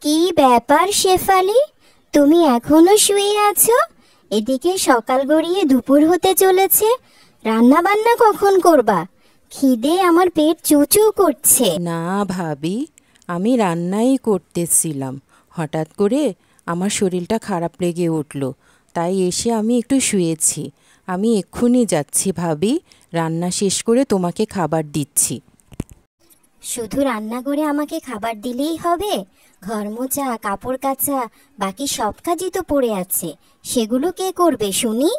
কি ব্যাপার শেফালি, তুমি এখনো শুয়ে আছো? এদিকে সকাল গড়িয়ে দুপুর হতে চলেছে। রান্না বান্না কখন করবা? খিদে আমার পেট চুচু করছে। না ভাবি, আমি রান্নাই করতেছিলাম। হঠাৎ করে আমার শরীরটা খারাপ লেগে উঠল, তাই এসে আমি একটু শুয়েছি। আমি এক্ষুনি যাচ্ছি ভাবি, রান্না শেষ করে তোমাকে খাবার দিচ্ছি। শুধু রান্না করে আমাকে খাবার দিলেই হবে? ঘর মোছা, কাপড় কাচা, বাকি সব কাজই তো পড়ে আছে। সেগুলো কে করবে শুনি?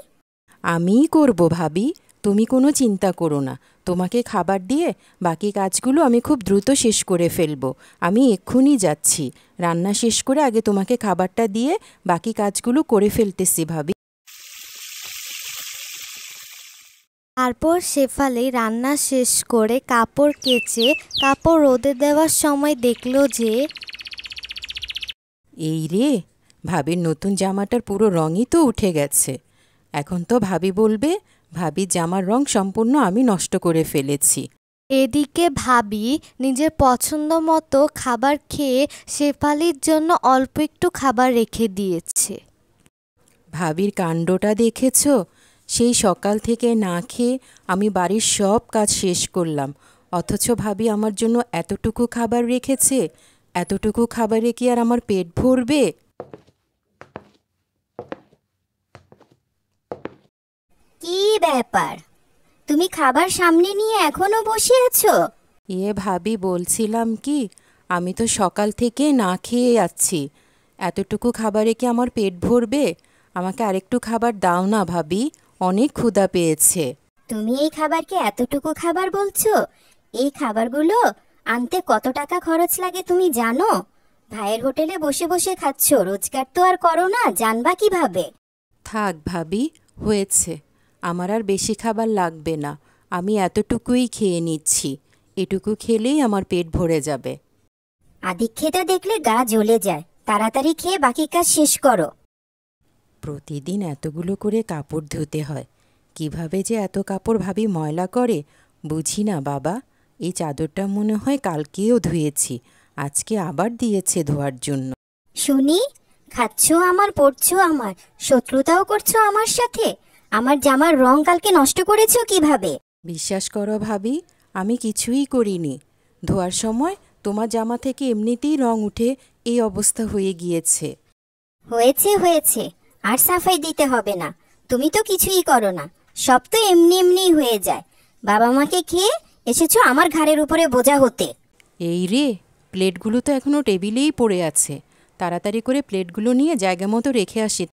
আমিই করব ভাবি, তুমি কোনো চিন্তা করো না। তোমাকে খাবার দিয়ে বাকি কাজগুলো আমি খুব দ্রুত শেষ করে ফেলবো। আমি এক্ষুনি যাচ্ছি, রান্না শেষ করে আগে তোমাকে খাবারটা দিয়ে বাকি কাজগুলো করে ফেলতেছি ভাবি। তারপর শেফালি রান্না শেষ করে কাপড় কেচে কাপড় রোদে দেওয়ার সময় দেখলো যে এই রে, ভাবির নতুন জামাটার পুরো রঙই তো উঠে গেছে। এখন তো ভাবি বলবে ভাবির জামার রং সম্পূর্ণ আমি নষ্ট করে ফেলেছি। এদিকে ভাবি নিজের পছন্দ মতো খাবার খেয়ে শেফালির জন্য অল্প একটু খাবার রেখে দিয়েছে। ভাবির কাণ্ডটা দেখেছো? সেই সকাল থেকে না খেয়ে আমি বাড়ির সব কাজ শেষ করলাম, অথচ ভাবি আমার জন্য এতটুকু খাবার রেখেছে। এতটুকু খাবারে কি আর আমার পেট ভরবে? কি ব্যাপার, তুমি খাবার সামনে নিয়ে এখনো বসে আছো? ভাবি বলছিলাম কি, আমি তো সকাল থেকে না খেয়ে যাচ্ছি। এতটুকু খাবারে কি আমার পেট ভরবে? আমাকে আরেকটু খাবার দাও না ভাবি, অনেক ক্ষুধা পেয়েছে। তুমি এই খাবারকে এতটুকু খাবার বলছো? এই খাবারগুলো আনতে কত টাকা খরচ লাগে তুমি জানো? ভাইয়ের হোটেলে বসে বসে খাচ্ছ, রোজগার তো আর করো না, জানবা কিভাবে? থাক ভাবি, হয়েছে। আমার আর বেশি খাবার লাগবে না, আমি এতটুকুই খেয়ে নিচ্ছি। এটুকু খেলেই আমার পেট ভরে যাবে। আদিক্ষেতা দেখলে গা জ্বলে যায়। তাড়াতাড়ি খেয়ে বাকি কাজ শেষ করো। প্রতিদিন এতগুলো করে কাপড় ধুতে হয়, কিভাবে যে এত কাপড় ভাবি ময়লা করে বুঝি না বাবা। এই চাদরটা মনে হয় কালকেও ধুয়েছি, আজকে আবার দিয়েছে ধোয়ার জন্য। শুনি, খাচ্ছো আমার, পড়ছো আমার, শত্রুতাও করছো আমার সাথে। আমার জামার রং কালকে নষ্ট করেছো কিভাবে? বিশ্বাস করো ভাবি, আমি কিছুই করিনি। ধোয়ার সময় তোমার জামা থেকে এমনিতেই রং উঠে এই অবস্থা হয়ে গিয়েছে। হয়েছে হয়েছে, আর সাফাই দিতে হবে না। তুমি তো কিছুই করো না, সব তো এমনি এমনিই হয়ে যায়। বাবা মাকে খেয়ে এসেছো আমার ঘাড়ের উপরে বোঝা হতে। এই রে, প্লেটগুলো তো এখনও টেবিলেই পড়ে আছে। তাড়াতাড়ি করে প্লেটগুলো নিয়ে জায়গা মতো রেখে আসি।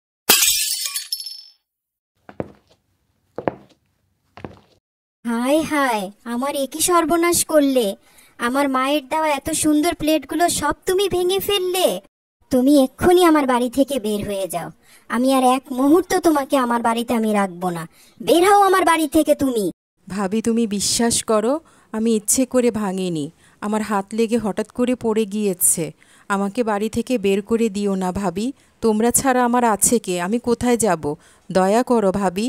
হায় হায়, আমার একই সর্বনাশ করলে। আমার মায়ের দেওয়া এত সুন্দর প্লেটগুলো সব তুমি ভেঙে ফেললে। তুমি এক্ষুনি আমার বাড়ি থেকে বের হয়ে যাও। আমি আর এক মুহূর্ত তোমাকে আমার বাড়িতে আমি রাখবো না। বের হও আমার বাড়ি থেকে তুমি। ভাবি তুমি বিশ্বাস করো, আমি ইচ্ছে করে ভাঙিনি। আমার হাত লেগে হঠাৎ করে পড়ে গিয়েছে। আমাকে বাড়ি থেকে বের করে দিও না ভাবি, তোমরা ছাড়া আমার আছে কে? আমি কোথায় যাব? দয়া করো ভাবি।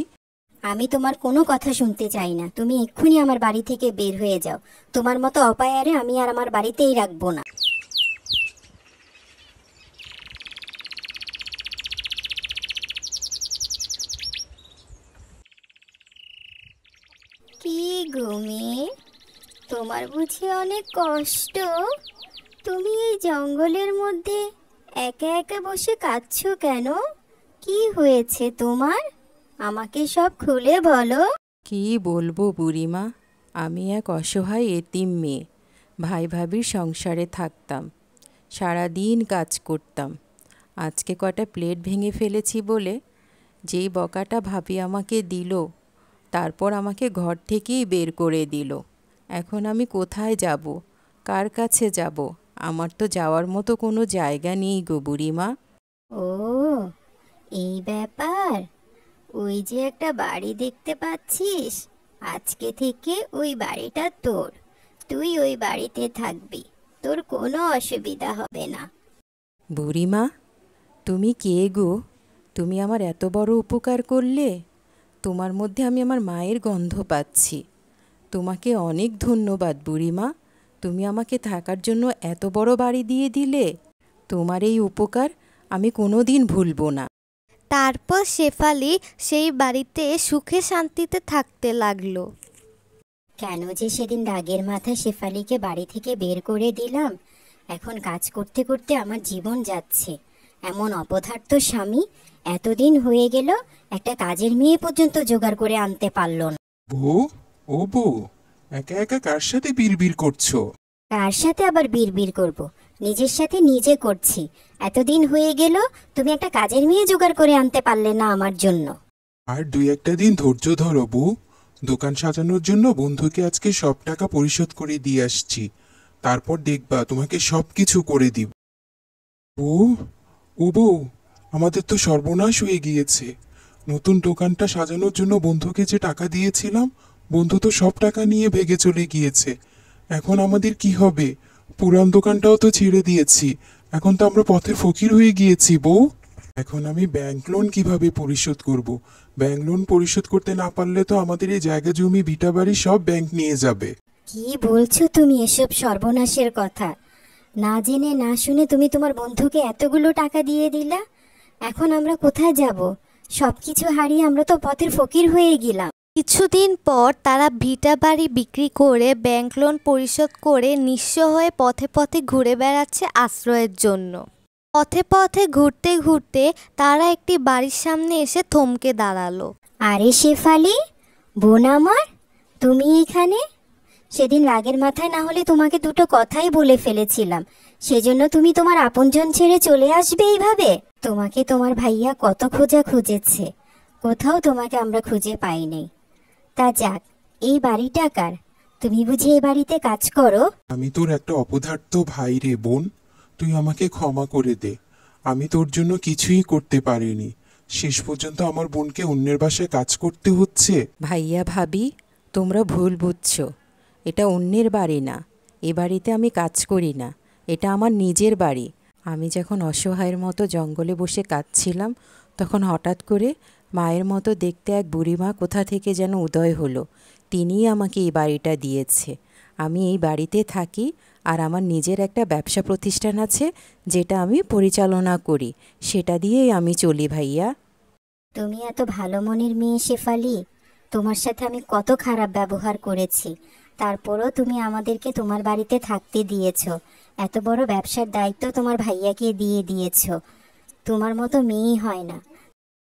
আমি তোমার কোনো কথা শুনতে চাই না। তুমি এক্ষুনি আমার বাড়ি থেকে বের হয়ে যাও। তোমার মতো অপায়ারে আমি আর আমার বাড়িতেই রাখবো না। কি গো মেয়ে, তোমার বুঝি অনেক কষ্ট? তুমি এই জঙ্গলের মধ্যে একা একা বসে কাঁদছো কেন? কি হয়েছে তোমার? আমাকে সব খুলে বলো। কি বলবো বুড়িমা, আমি এক অসহায় এতিম মেয়ে। ভাই ভাবির সংসারে থাকতাম, সারাদিন কাজ করতাম। আজকে কটা প্লেট ভেঙে ফেলেছি বলে যেই বকাটা ভাবি আমাকে দিল, তারপর আমাকে ঘর থেকেই বের করে দিল। এখন আমি কোথায় যাব? কার কাছে যাব? আমার তো যাওয়ার মতো কোনো জায়গা নেই গো বুড়িমা। ও, এই ব্যাপার। ওই যে একটা বাড়ি দেখতে পাচ্ছিস, আজকে থেকে ওই বাড়িটা তোর। তুই ওই বাড়িতে থাকবি, তোর কোনো অসুবিধা হবে না। বুড়িমা, তুমি কে গো? তুমি আমার এত বড় উপকার করলে। তোমার মধ্যে আমি আমার মায়ের গন্ধ পাচ্ছি। তোমাকে অনেক ধন্যবাদ বুড়িমা, তুমি আমাকে থাকার জন্য এত বড় বাড়ি দিয়ে দিলে। তোমার এই উপকার আমি কোনো দিন ভুলবো না। তারপর শেফালি সেই বাড়িতে সুখে শান্তিতে থাকতে লাগলো। কেন যে সেদিন রাগের মাথায় শেফালিকে বাড়ি থেকে বের করে দিলাম। এখন কাজ করতে করতে আমার জীবন যাচ্ছে। এমন অপদার্থ স্বামী, এতদিন হয়ে গেল একটা কাজের মেয়ে পর্যন্ত জোগাড় করে আনতে পারলো না। বউ, ও বউ, একা একা কার সাথে বিড়বিড় করছো? কার সাথে আবার বিড়বিড় করব? নিজের সাথে নিজে করছি। এতদিন হয়ে গেল তুমি একটা কাজের মেয়ে জোগাড় করে আনতে পারলে না আমার জন্য। আর দুই একটা দিন ধৈর্য ধরো বউ। দোকান সাজানোর জন্য বন্ধুকে আজকে সব টাকা পরিশোধ করে দিয়ে আসছি। তারপর দেখবা তোমাকে সব কিছু করে দিব। বউ, ও বউ, আমাদের তো সর্বনাশ হয়ে গিয়েছে। নতুন দোকানটা সাজানোর জন্য বন্ধুকে যে টাকা দিয়েছিলাম, বন্ধু তো সব টাকা নিয়ে ভেগে চলে গিয়েছে। এখন আমাদের কি হবে? পুরান দোকানটাও তো ছেড়ে দিয়েছি। এখন তো আমরা পথের ফকির হয়ে গিয়েছি বউ। এখন আমি ব্যাংক লোন কিভাবে পরিশোধ করব? ব্যাংক লোন পরিশোধ করতে না পারলে তো আমাদের এই জায়গা জমি ভিটা বাড়ি সব ব্যাংক নিয়ে যাবে। কি বলছো তুমি এসব সর্বনাশের কথা? না জেনে না শুনে তুমি তোমার বন্ধুকে এতগুলো টাকা দিয়ে দিলা। এখন আমরা কোথায় যাব? সবকিছু হারিয়ে আমরা তো পথের ফকির হয়ে গেলাম। কিছুদিন পর তারা ভিটা বাড়ি বিক্রি করে ব্যাংক লোন পরিশোধ করে নিঃস্ব হয়ে পথে পথে ঘুরে বেড়াচ্ছে আশ্রয়ের জন্য। পথে পথে ঘুরতে ঘুরতে তারা একটি বাড়ির সামনে এসে থমকে দাঁড়ালো। আরে শেফালি, বোন আমার, তুমি এখানে? সেদিন রাগের মাথায় না হলে তোমাকে দুটো কথাই বলে ফেলেছিলাম। সেজন্য তুমি তোমার আপনজন ছেড়ে চলে আসবে এইভাবে? তোমাকে তোমার ভাইয়া কত খুঁজেছে, কোথাও তোমাকে আমরা খুঁজে পাই নাই। তা যাক, এই বাড়িটা কার? তুমি বুঝি এই বাড়িতে কাজ করো? আমি তোর একটা অপদার্থ ভাই রে বোন। তুই আমাকে ক্ষমা করে দে। আমি তোর জন্য কিছুই করতে পারিনি। শেষ পর্যন্ত আমার বোনকে অন্যের বাসায় কাজ করতে হচ্ছে। ভাইয়া ভাবি, তোমরা ভুল বুঝছো। এটা অন্যের বাড়ি না। এ বাড়িতে আমি কাজ করি না, এটা আমার নিজের বাড়ি। আমি যখন অসহায়ের মতো জঙ্গলে বসে কাঁদছিলাম, তখন হঠাৎ করে মায়ের মতো দেখতে এক বুড়িমা কোথা থেকে যেন উদয় হলো। তিনিই আমাকে এই বাড়িটা দিয়েছে। আমি এই বাড়িতে থাকি, আর আমার নিজের একটা ব্যবসা প্রতিষ্ঠান আছে, যেটা আমি পরিচালনা করি। সেটা দিয়েই আমি চলি ভাইয়া। তুমি এত ভালো মনের মেয়ে শেফালি। তোমার সাথে আমি কত খারাপ ব্যবহার করেছি, তারপরও তুমি আমাদেরকে তোমার বাড়িতে থাকতে দিয়েছো। এত বড় ব্যবসার দায়িত্ব তোমার ভাইয়াকে দিয়ে দিয়েছো। তোমার মতো মেয়েই হয় না।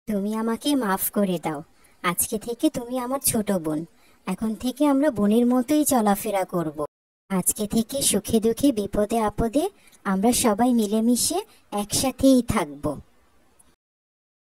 তুমি আমাকে মাফ করে দাও। আজকে থেকে তুমি আমার ছোট বোন। এখন থেকে আমরা বোনের মতোই চলাফেরা করব। আজকে থেকে সুখে দুঃখে বিপদে আপদে আমরা সবাই মিলেমিশে একসাথেই থাকবো।